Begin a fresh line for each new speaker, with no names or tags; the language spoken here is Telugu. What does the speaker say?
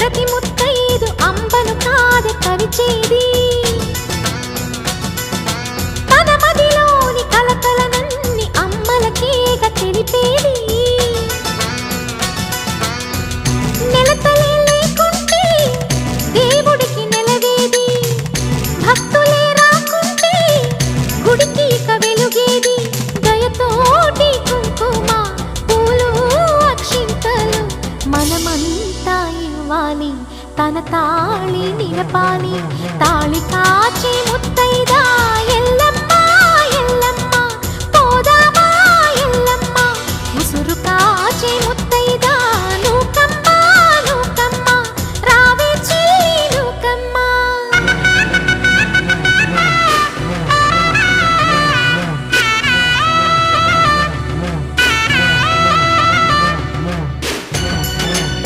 ప్రతి ముత్తైదు అంబను కాదే కరిచేది తన మదిలోని కలకలనన్ని అమ్మలకేగ తెలిపేది నెలతలే లేకుంటే దేవుడికి నెలవేది భక్తులే రాకుంటే గుడికి ఇక వెలుగేది దయతోటి కుంకుమ పూలు అక్షింతలు మనమంతా ఇవ్వాలి తన తాళి నిలపాలి తాళి కాచి ముత్తైదా ఎల్లమ్మ ఎల్లమ్మ పోదామా ఎల్లమ్మ ఉసురు